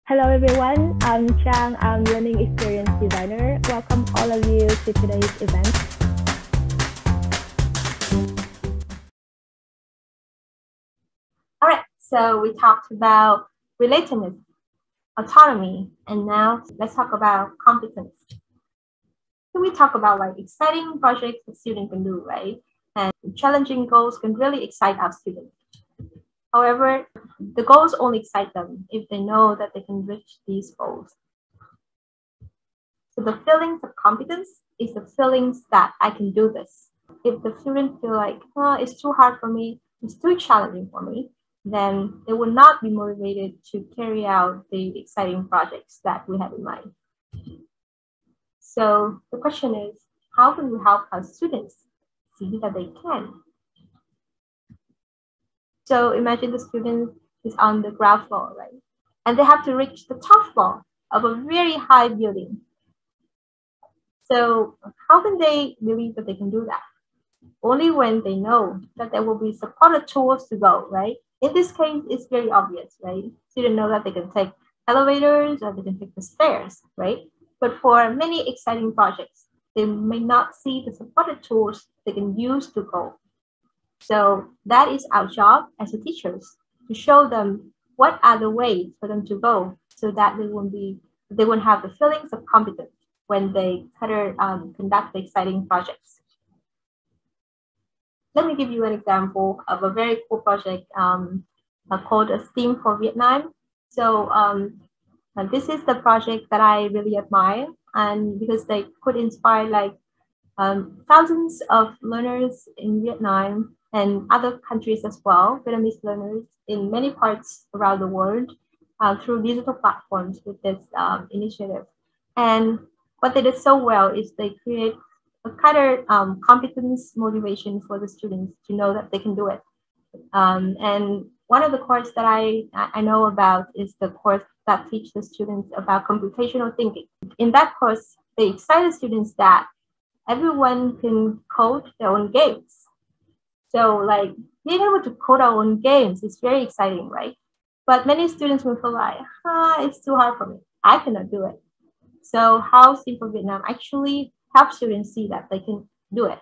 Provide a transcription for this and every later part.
Hello everyone, I'm Trang, I'm Learning Experience Designer. Welcome all of you to today's event. All right, so we talked about relatedness, autonomy, and now let's talk about competence. So we talk about like exciting projects that students can do, right? And challenging goals can really excite our students. However, the goals only excite them if they know that they can reach these goals. So the feelings of competence is the feelings that I can do this. If the students feel like, oh, it's too hard for me, it's too challenging for me, then they will not be motivated to carry out the exciting projects that we have in mind. So the question is, how can we help our students see that they can? So imagine the student is on the ground floor, right? And they have to reach the top floor of a very high building. So how can they believe that they can do that? Only when they know that there will be supported tools to go, right? In this case, it's very obvious, right? Students know that they can take elevators or they can take the stairs, right? But for many exciting projects, they may not see the supported tools they can use to go. So that is our job as a teachers, to show them what are the ways for them to go so that they won't have the feelings of competence when they conduct the exciting projects. Let me give you an example of a very cool project called a STEAM for Vietnam. So this is the project that I really admire, and because they could inspire like thousands of learners in Vietnam and other countries as well, Vietnamese learners in many parts around the world through digital platforms with this initiative. And what they did so well is they create a kind of competence motivation for the students to know that they can do it. And one of the courses that I know about is the course that teaches the students about computational thinking. In that course, they excite the students that everyone can code their own games. So like being able to code our own games is very exciting, right? But many students will feel like, it's too hard for me. I cannot do it. So how STEAM for Vietnam actually helps students see that they can do it.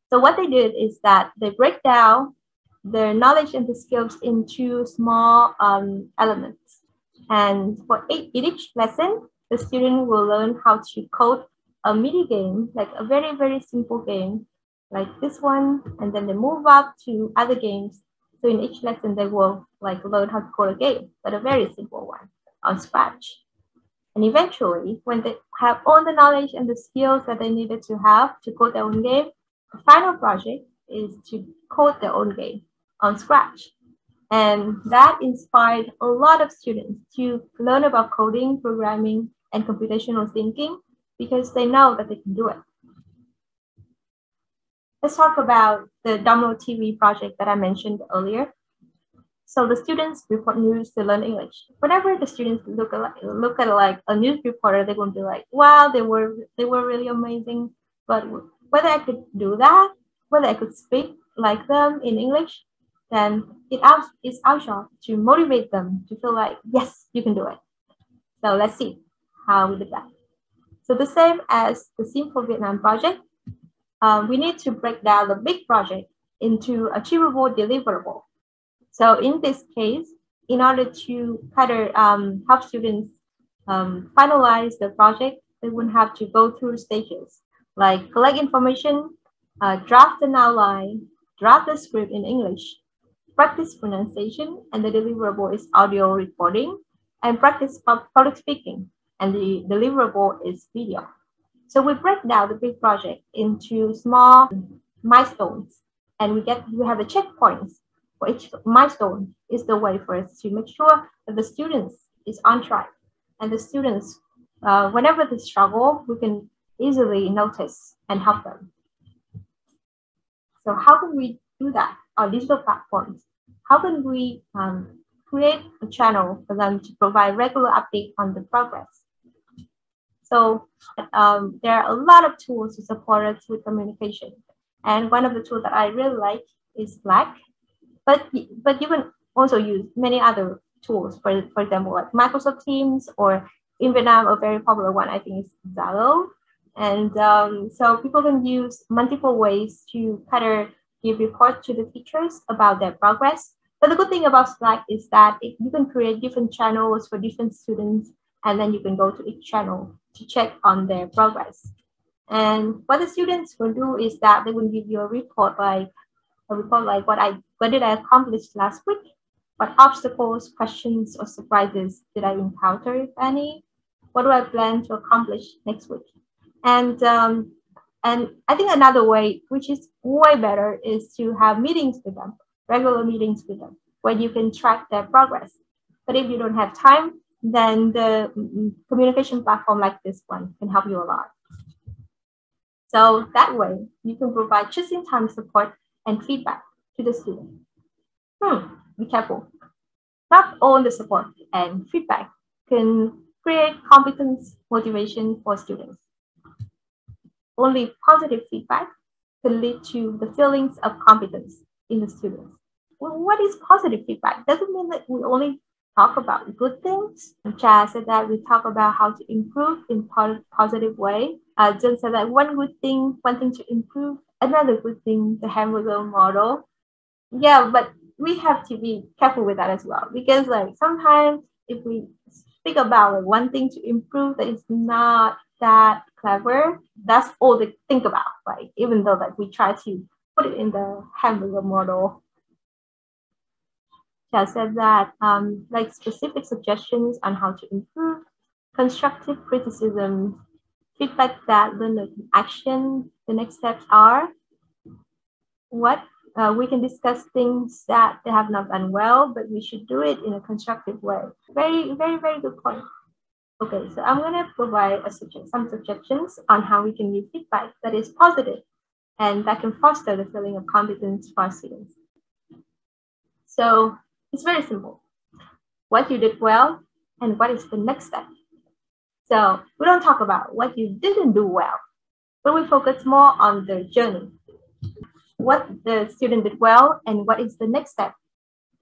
So what they did is that they break down their knowledge and the skills into small elements. And for in each lesson, the student will learn how to code a mini game, like a very, very simple game, like this one, and then they move up to other games. So in each lesson, they will like learn how to code a game, but a very simple one on scratch. And eventually, when they have all the knowledge and the skills that they needed to have to code their own game, the final project is to code their own game on scratch. And that inspired a lot of students to learn about coding, programming, and computational thinking because they know that they can do it. Let's talk about the Domino TV project that I mentioned earlier. So the students report news to learn English. Whenever the students look at like a news reporter, they're going to be like, wow, they were really amazing. But whether I could do that, whether I could speak like them in English, then it's our job to motivate them to feel like, yes, you can do it. So let's see how we did that. So the same as the STEAM for Vietnam project, we need to break down the big project into achievable deliverable. So in this case, in order to kind of help students finalize the project, they would have to go through stages like collect information, draft an outline, draft the script in English, practice pronunciation, and the deliverable is audio recording, and practice public speaking, and the deliverable is video. So we break down the big project into small milestones, and we have the checkpoints for each milestone. Is the way for us to make sure that the students is on track, and the students, whenever they struggle, we can easily notice and help them. So how can we do that on digital platforms? How can we create a channel for them to provide regular update on the progress? So there are a lot of tools to support us with communication. And one of the tools that I really like is Slack, but you can also use many other tools. For example, like Microsoft Teams, or in Vietnam, a very popular one, I think, is Zalo. And so people can use multiple ways to kind of give reports to the teachers about their progress. But the good thing about Slack is that you can create different channels for different students, and then you can go to each channel to check on their progress. And what the students will do is that they will give you a report like what did I accomplish last week? What obstacles, questions, or surprises did I encounter, if any? What do I plan to accomplish next week? And I think another way, which is way better, is to have meetings with them, regular meetings with them, where you can track their progress. But if you don't have time, then the communication platform like this one can help you a lot. So that way, you can provide just-in-time support and feedback to the student. Be careful. Not all the support and feedback can create competence motivation for students. Only positive feedback can lead to the feelings of competence in the students. Well, what is positive feedback? Doesn't mean that we only talk about good things. Cha said that we talk about how to improve in positive way. Jen said that one thing to improve. Another good thing, the hamburger model. Yeah, but we have to be careful with that as well, because like sometimes if we speak about like one thing to improve that is not that clever, that's all they think about. Like even though like we try to put it in the hamburger model. She said that like specific suggestions on how to improve, constructive criticism, feedback that limit action. The next steps are what we can discuss things that they have not done well, but we should do it in a constructive way. Very, very, very good point. Okay, so I'm gonna provide some suggestions on how we can use feedback that is positive and that can foster the feeling of competence for our students. So it's very simple. What you did well and what is the next step. So we don't talk about what you didn't do well, but we focus more on the journey. What the student did well and what is the next step.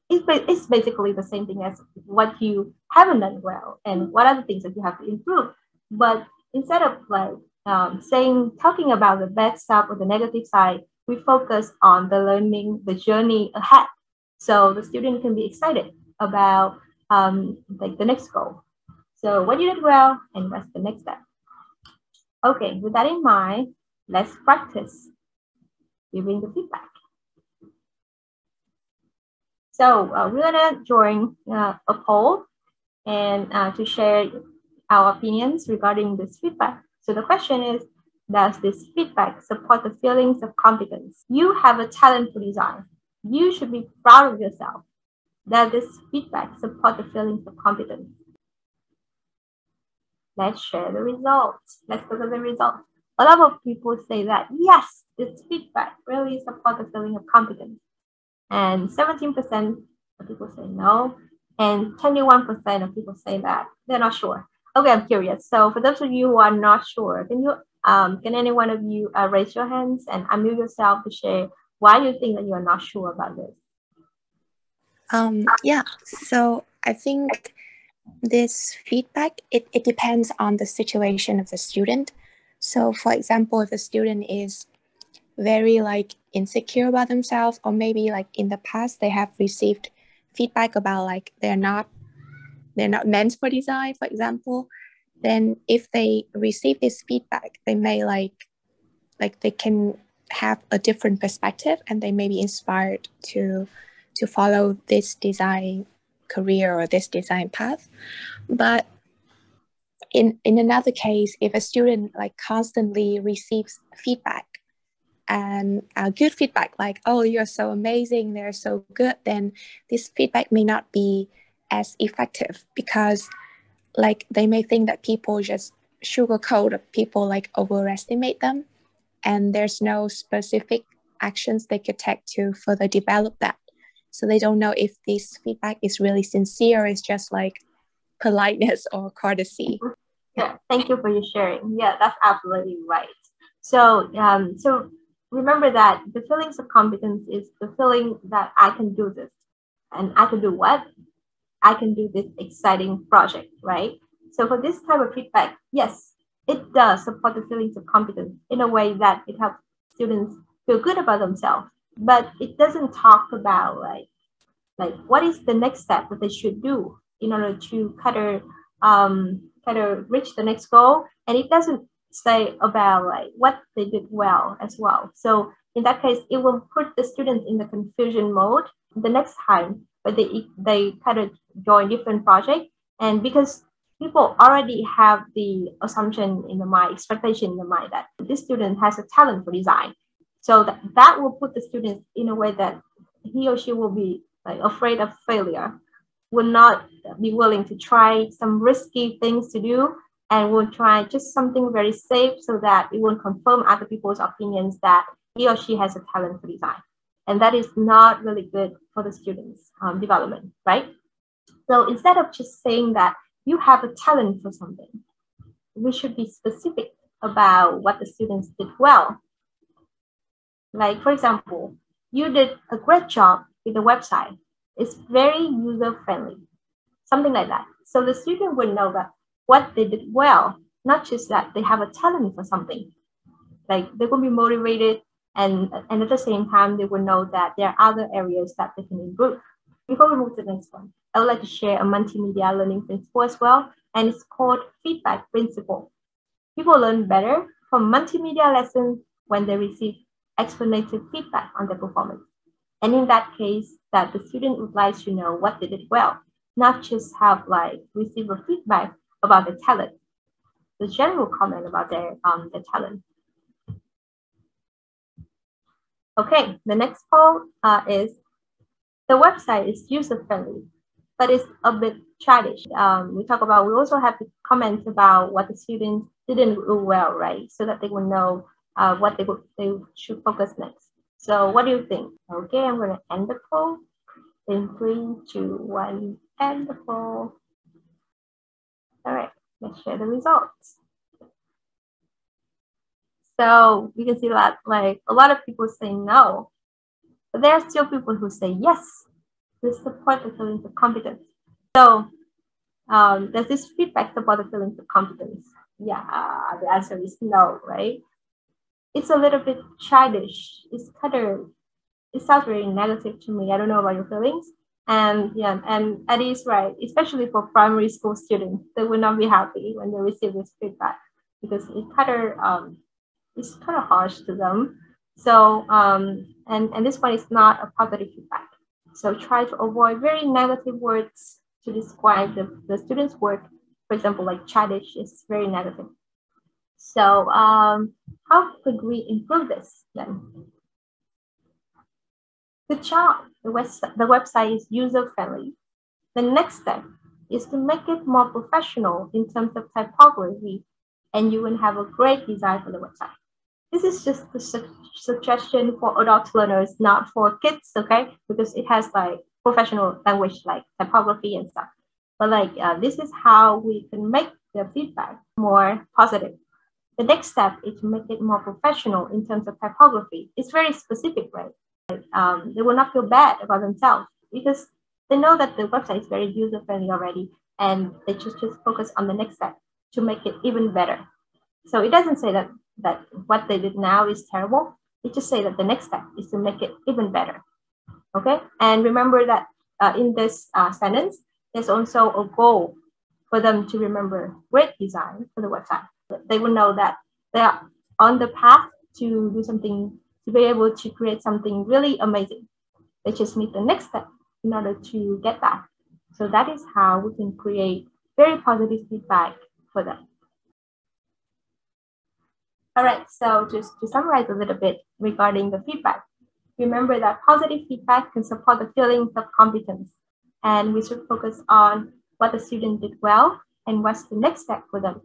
It's basically the same thing as what you haven't done well and what are the things that you have to improve. But instead of like talking about the bad stuff or the negative side, we focus on the learning, the journey ahead. So the student can be excited about like the next goal. So what you did well and what's the next step. Okay, with that in mind, let's practice giving the feedback. So we're gonna join a poll and to share our opinions regarding this feedback. So the question is, does this feedback support the feelings of competence? You have a talent for design. You should be proud of yourself. Does this feedback support the feelings of competence? Let's share the results. Let's look at the results. A lot of people say that, yes, this feedback really supports the feeling of competence. And 17% of people say no. And 21% of people say that they're not sure. Okay, I'm curious. So for those of you who are not sure, can any one of you raise your hands and unmute yourself to share why you think that you are not sure about this? Yeah, so I think this feedback, it depends on the situation of the student. So for example, if the student is very like insecure about themselves, or maybe like in the past they have received feedback about like they're not meant for design, for example, then if they receive this feedback, they may like they can have a different perspective and they may be inspired to follow this design career or this design path. But in another case, if a student like constantly receives feedback and good feedback like, oh, you're so amazing, they're so good, then this feedback may not be as effective, because like they may think that people just sugarcoat, people like overestimate them, and there's no specific actions they could take to further develop that. So they don't know if this feedback is really sincere or it's just like politeness or courtesy. Yeah, thank you for your sharing. Yeah, that's absolutely right. So so remember that the feelings of competence is the feeling that I can do this. And I can do what? I can do this exciting project, right? So for this type of feedback, yes, it does support the feelings of competence in a way that it helps students feel good about themselves, but it doesn't talk about like what is the next step that they should do in order to kind of reach the next goal, and it doesn't say about like what they did well as well. So in that case, it will put the students in the confusion mode the next time, but they kind of join different projects, and because people already have the assumption in the mind, expectation in the mind that this student has a talent for design, so that will put the students in a way that he or she will be like afraid of failure, will not be willing to try some risky things to do, and will try just something very safe so that it will confirm other people's opinions that he or she has a talent for design. And that is not really good for the students' development, right? So instead of just saying that you have a talent for something, we should be specific about what the students did well. Like, for example, you did a great job with the website. It's very user-friendly, something like that. So the student would know that what they did well, not just that they have a talent for something. Like they will be motivated, and at the same time, they will know that there are other areas that they can improve. Before we move to the next one, I would like to share a multimedia learning principle as well, and it's called feedback principle. People learn better from multimedia lessons when they receive explanative feedback on their performance. And in that case, that the student would like to know what they did well, not just have like receive a feedback about the talent, the general comment about their talent. Okay, the next point is the website is user-friendly, but it's a bit childish. We also have to comment about what the students didn't do well, right? So that they will know what they should focus next. So what do you think? Okay, I'm going to end the poll in 3, 2, 1, end the poll. All right, let's share the results. So we can see that like a lot of people say no, but there are still people who say yes. They support the feelings of competence. So does this feedback support the feelings of competence? Yeah, the answer is no, right? It's a little bit childish. It sounds very negative to me. I don't know about your feelings. And yeah, and Eddie is right, especially for primary school students. They will not be happy when they receive this feedback because it's kind of harsh to them. So and this one is not a positive feedback. So try to avoid very negative words to describe the student's work. For example, like childish is very negative. So how could we improve this then? Good job. The website is user-friendly. The next step is to make it more professional in terms of typography, and you will have a great design for the website. This is just a suggestion for adult learners, not for kids, okay? Because it has like professional language like typography and stuff. But like this is how we can make the feedback more positive. The next step is to make it more professional in terms of typography. It's very specific, right? They will not feel bad about themselves because they know that the website is very user-friendly already, and they just focus on the next step to make it even better. So it doesn't say that what they did now is terrible. It just say that the next step is to make it even better. Okay, and remember that in this sentence, there's also a goal for them to remember great design for the website. They will know that they are on the path to do something, to be able to create something really amazing. They just need the next step in order to get that. So that is how we can create very positive feedback for them. All right, so just to summarize a little bit regarding the feedback, remember that positive feedback can support the feelings of competence, and we should focus on what the student did well and what's the next step for them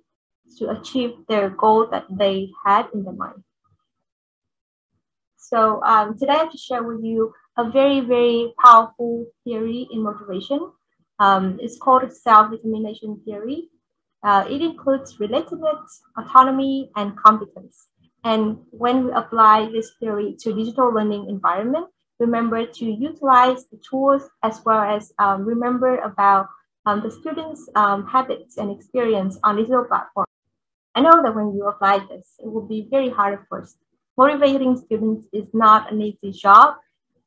to achieve their goal that they had in their mind. So today I have to share with you a very, very powerful theory in motivation. It's called self-determination theory. It includes relatedness, autonomy, and competence. And when we apply this theory to digital learning environment, remember to utilize the tools, as well as remember about the students' habits and experience on digital platforms. I know that when you apply this, it will be very hard at first. Motivating students is not an easy job,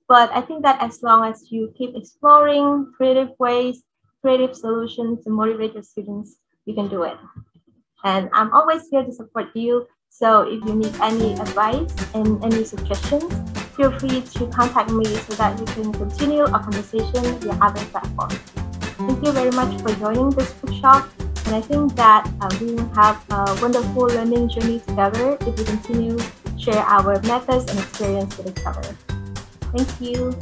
but I think that as long as you keep exploring creative ways, creative solutions to motivate your students, you can do it. And I'm always here to support you. So if you need any advice and any suggestions, feel free to contact me so that we can continue our conversation via other platforms. Thank you very much for joining this workshop. And I think that we will have a wonderful learning journey together if we continue to share our methods and experience with each other. Thank you.